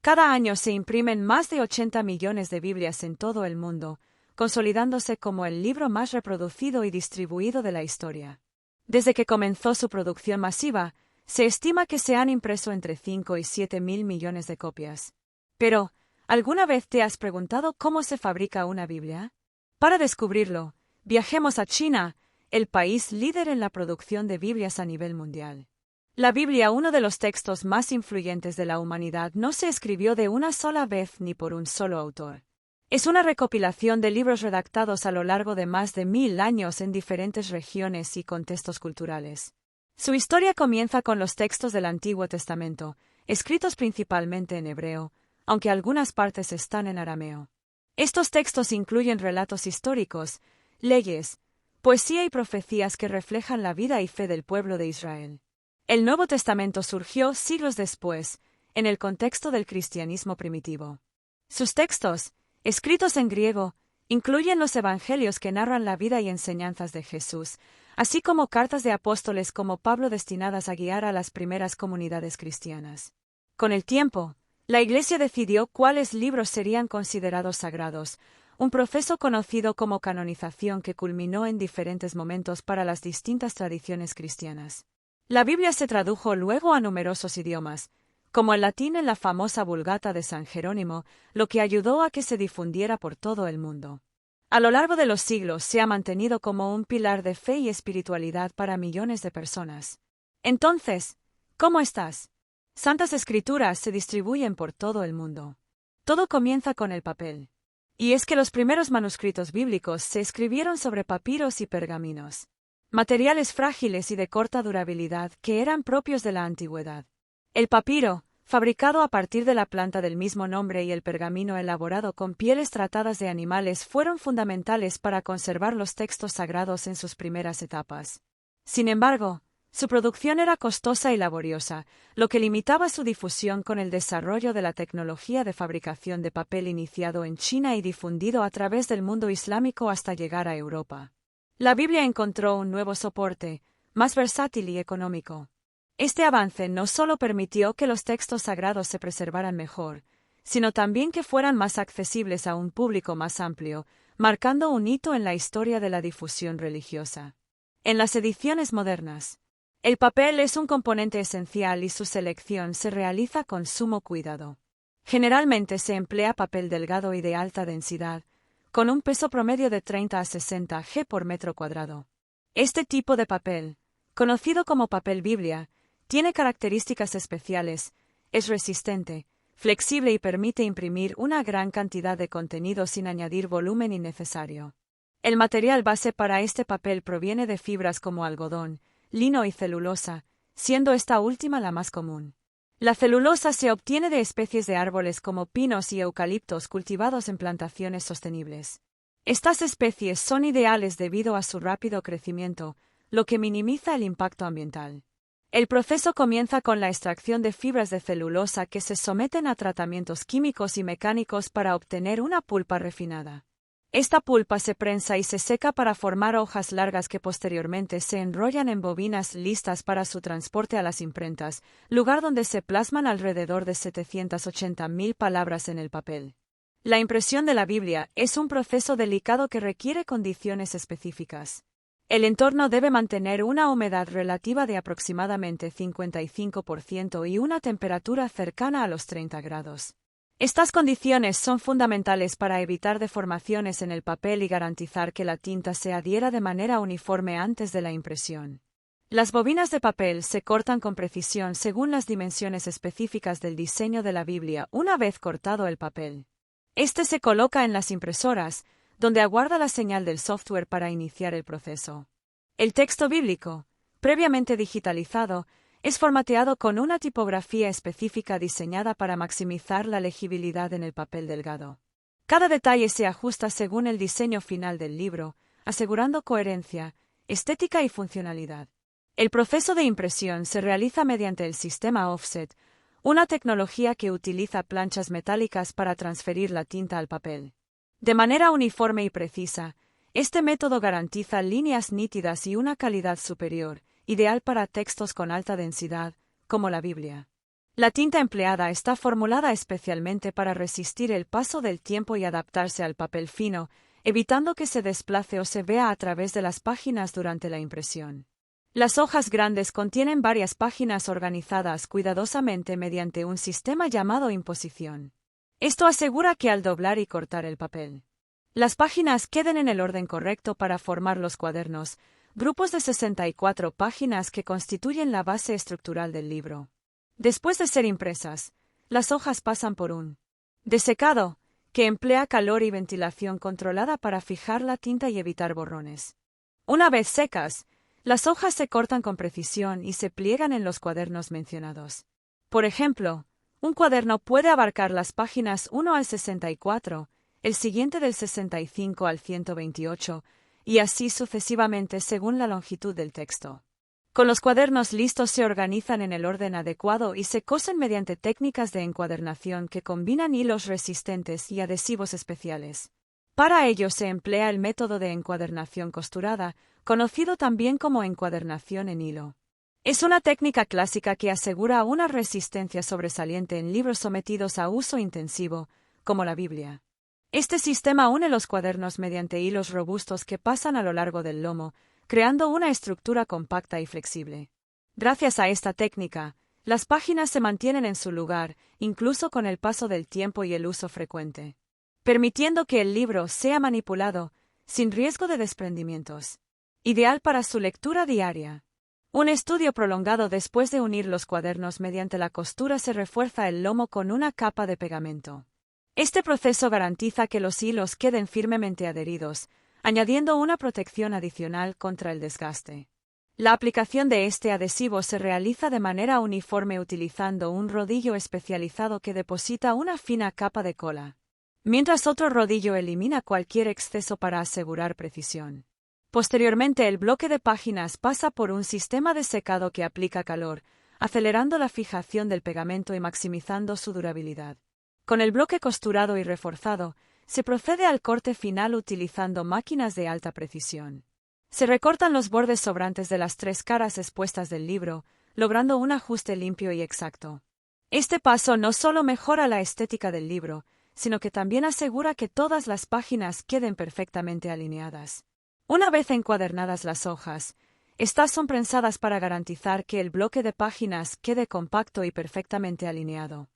Cada año se imprimen más de 80 millones de Biblias en todo el mundo, consolidándose como el libro más reproducido y distribuido de la historia. Desde que comenzó su producción masiva, se estima que se han impreso entre 5 y 7 mil millones de copias. Pero, ¿alguna vez te has preguntado cómo se fabrica una Biblia? Para descubrirlo, viajemos a China, el país líder en la producción de Biblias a nivel mundial. La Biblia, uno de los textos más influyentes de la humanidad, no se escribió de una sola vez ni por un solo autor. Es una recopilación de libros redactados a lo largo de más de 1000 años en diferentes regiones y contextos culturales. Su historia comienza con los textos del Antiguo Testamento, escritos principalmente en hebreo, aunque algunas partes están en arameo. Estos textos incluyen relatos históricos, leyes, poesía y profecías que reflejan la vida y fe del pueblo de Israel. El Nuevo Testamento surgió siglos después, en el contexto del cristianismo primitivo. Sus textos, escritos en griego, incluyen los evangelios que narran la vida y enseñanzas de Jesús, así como cartas de apóstoles como Pablo destinadas a guiar a las primeras comunidades cristianas. Con el tiempo, la Iglesia decidió cuáles libros serían considerados sagrados, un proceso conocido como canonización que culminó en diferentes momentos para las distintas tradiciones cristianas. La Biblia se tradujo luego a numerosos idiomas, como el latín en la famosa Vulgata de San Jerónimo, lo que ayudó a que se difundiera por todo el mundo. A lo largo de los siglos se ha mantenido como un pilar de fe y espiritualidad para millones de personas. Entonces, ¿cómo estás? Santas Escrituras se distribuyen por todo el mundo. Todo comienza con el papel. Y es que los primeros manuscritos bíblicos se escribieron sobre papiros y pergaminos, materiales frágiles y de corta durabilidad que eran propios de la antigüedad. El papiro, fabricado a partir de la planta del mismo nombre, y el pergamino elaborado con pieles tratadas de animales fueron fundamentales para conservar los textos sagrados en sus primeras etapas. Sin embargo, su producción era costosa y laboriosa, lo que limitaba su difusión con el desarrollo de la tecnología de fabricación de papel iniciado en China y difundido a través del mundo islámico hasta llegar a Europa. La Biblia encontró un nuevo soporte, más versátil y económico. Este avance no solo permitió que los textos sagrados se preservaran mejor, sino también que fueran más accesibles a un público más amplio, marcando un hito en la historia de la difusión religiosa. En las ediciones modernas, el papel es un componente esencial y su selección se realiza con sumo cuidado. Generalmente se emplea papel delgado y de alta densidad, con un peso promedio de 30 a 60 g por metro cuadrado. Este tipo de papel, conocido como papel Biblia, tiene características especiales, es resistente, flexible y permite imprimir una gran cantidad de contenido sin añadir volumen innecesario. El material base para este papel proviene de fibras como algodón, lino y celulosa, siendo esta última la más común. La celulosa se obtiene de especies de árboles como pinos y eucaliptos cultivados en plantaciones sostenibles. Estas especies son ideales debido a su rápido crecimiento, lo que minimiza el impacto ambiental. El proceso comienza con la extracción de fibras de celulosa que se someten a tratamientos químicos y mecánicos para obtener una pulpa refinada. Esta pulpa se prensa y se seca para formar hojas largas que posteriormente se enrollan en bobinas listas para su transporte a las imprentas, lugar donde se plasman alrededor de 780.000 palabras en el papel. La impresión de la Biblia es un proceso delicado que requiere condiciones específicas. El entorno debe mantener una humedad relativa de aproximadamente 55% y una temperatura cercana a los 30 grados. Estas condiciones son fundamentales para evitar deformaciones en el papel y garantizar que la tinta se adhiera de manera uniforme antes de la impresión. Las bobinas de papel se cortan con precisión según las dimensiones específicas del diseño de la Biblia una vez cortado el papel. Este se coloca en las impresoras, donde aguarda la señal del software para iniciar el proceso. El texto bíblico, previamente digitalizado, es formateado con una tipografía específica diseñada para maximizar la legibilidad en el papel delgado. Cada detalle se ajusta según el diseño final del libro, asegurando coherencia, estética y funcionalidad. El proceso de impresión se realiza mediante el sistema offset, una tecnología que utiliza planchas metálicas para transferir la tinta al papel. De manera uniforme y precisa, este método garantiza líneas nítidas y una calidad superior, ideal para textos con alta densidad, como la Biblia. La tinta empleada está formulada especialmente para resistir el paso del tiempo y adaptarse al papel fino, evitando que se desplace o se vea a través de las páginas durante la impresión. Las hojas grandes contienen varias páginas organizadas cuidadosamente mediante un sistema llamado imposición. Esto asegura que al doblar y cortar el papel, las páginas queden en el orden correcto para formar los cuadernos, grupos de 64 páginas que constituyen la base estructural del libro. Después de ser impresas, las hojas pasan por un desecado, que emplea calor y ventilación controlada para fijar la tinta y evitar borrones. Una vez secas, las hojas se cortan con precisión y se pliegan en los cuadernos mencionados. Por ejemplo, un cuaderno puede abarcar las páginas 1 al 64, el siguiente del 65 al 128, y así sucesivamente según la longitud del texto. Con los cuadernos listos se organizan en el orden adecuado y se cosen mediante técnicas de encuadernación que combinan hilos resistentes y adhesivos especiales. Para ello se emplea el método de encuadernación costurada, conocido también como encuadernación en hilo. Es una técnica clásica que asegura una resistencia sobresaliente en libros sometidos a uso intensivo, como la Biblia. Este sistema une los cuadernos mediante hilos robustos que pasan a lo largo del lomo, creando una estructura compacta y flexible. Gracias a esta técnica, las páginas se mantienen en su lugar, incluso con el paso del tiempo y el uso frecuente, permitiendo que el libro sea manipulado, sin riesgo de desprendimientos. Ideal para su lectura diaria. Un estudio prolongado después de unir los cuadernos mediante la costura se refuerza el lomo con una capa de pegamento. Este proceso garantiza que los hilos queden firmemente adheridos, añadiendo una protección adicional contra el desgaste. La aplicación de este adhesivo se realiza de manera uniforme utilizando un rodillo especializado que deposita una fina capa de cola, mientras otro rodillo elimina cualquier exceso para asegurar precisión. Posteriormente, el bloque de páginas pasa por un sistema de secado que aplica calor, acelerando la fijación del pegamento y maximizando su durabilidad. Con el bloque costurado y reforzado, se procede al corte final utilizando máquinas de alta precisión. Se recortan los bordes sobrantes de las tres caras expuestas del libro, logrando un ajuste limpio y exacto. Este paso no solo mejora la estética del libro, sino que también asegura que todas las páginas queden perfectamente alineadas. Una vez encuadernadas las hojas, estas son prensadas para garantizar que el bloque de páginas quede compacto y perfectamente alineado.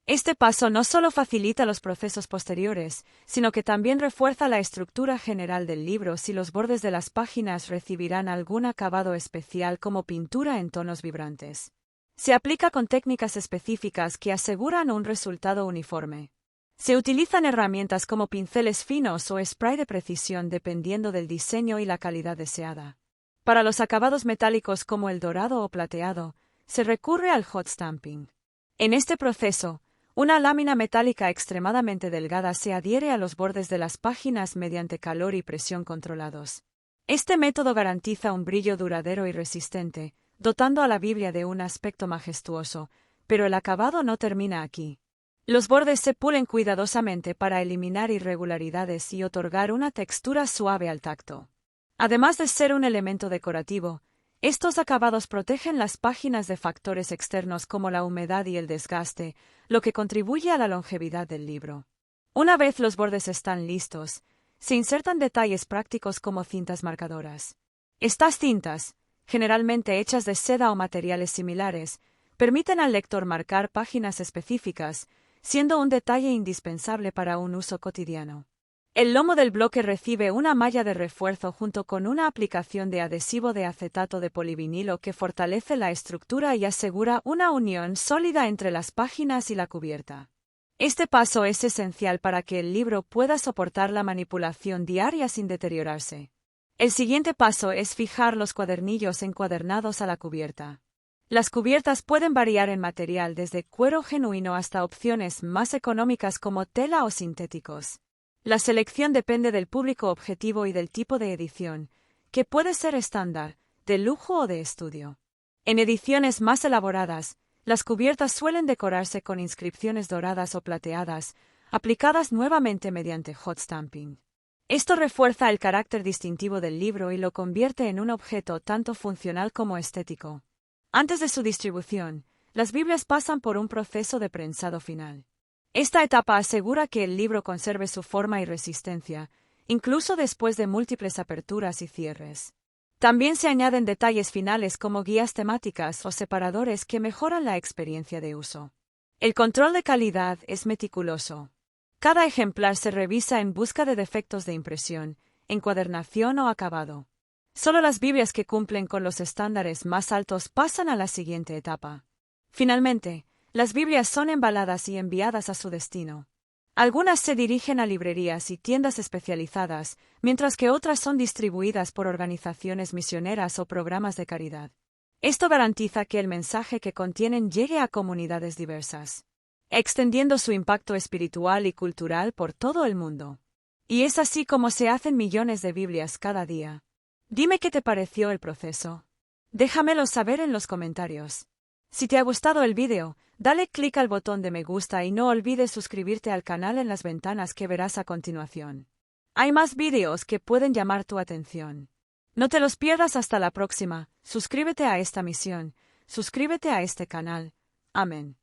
Este paso no solo facilita los procesos posteriores, sino que también refuerza la estructura general del libro si los bordes de las páginas recibirán algún acabado especial como pintura en tonos vibrantes. Se aplica con técnicas específicas que aseguran un resultado uniforme. Se utilizan herramientas como pinceles finos o spray de precisión dependiendo del diseño y la calidad deseada. Para los acabados metálicos como el dorado o plateado, se recurre al hot stamping. En este proceso, una lámina metálica extremadamente delgada se adhiere a los bordes de las páginas mediante calor y presión controlados. Este método garantiza un brillo duradero y resistente, dotando a la Biblia de un aspecto majestuoso, pero el acabado no termina aquí. Los bordes se pulen cuidadosamente para eliminar irregularidades y otorgar una textura suave al tacto. Además de ser un elemento decorativo, estos acabados protegen las páginas de factores externos como la humedad y el desgaste, lo que contribuye a la longevidad del libro. Una vez los bordes están listos, se insertan detalles prácticos como cintas marcadoras. Estas cintas, generalmente hechas de seda o materiales similares, permiten al lector marcar páginas específicas, siendo un detalle indispensable para un uso cotidiano. El lomo del bloque recibe una malla de refuerzo junto con una aplicación de adhesivo de acetato de polivinilo que fortalece la estructura y asegura una unión sólida entre las páginas y la cubierta. Este paso es esencial para que el libro pueda soportar la manipulación diaria sin deteriorarse. El siguiente paso es fijar los cuadernillos encuadernados a la cubierta. Las cubiertas pueden variar en material desde cuero genuino hasta opciones más económicas como tela o sintéticos. La selección depende del público objetivo y del tipo de edición, que puede ser estándar, de lujo o de estudio. En ediciones más elaboradas, las cubiertas suelen decorarse con inscripciones doradas o plateadas, aplicadas nuevamente mediante hot stamping. Esto refuerza el carácter distintivo del libro y lo convierte en un objeto tanto funcional como estético. Antes de su distribución, las Biblias pasan por un proceso de prensado final. Esta etapa asegura que el libro conserve su forma y resistencia, incluso después de múltiples aperturas y cierres. También se añaden detalles finales como guías temáticas o separadores que mejoran la experiencia de uso. El control de calidad es meticuloso. Cada ejemplar se revisa en busca de defectos de impresión, encuadernación o acabado. Solo las Biblias que cumplen con los estándares más altos pasan a la siguiente etapa. Finalmente, las Biblias son embaladas y enviadas a su destino. Algunas se dirigen a librerías y tiendas especializadas, mientras que otras son distribuidas por organizaciones misioneras o programas de caridad. Esto garantiza que el mensaje que contienen llegue a comunidades diversas, extendiendo su impacto espiritual y cultural por todo el mundo. Y es así como se hacen millones de Biblias cada día. Dime qué te pareció el proceso. Déjamelo saber en los comentarios. Si te ha gustado el vídeo, dale clic al botón de me gusta y no olvides suscribirte al canal en las ventanas que verás a continuación. Hay más vídeos que pueden llamar tu atención. No te los pierdas hasta la próxima. Suscríbete a esta misión. Suscríbete a este canal. Amén.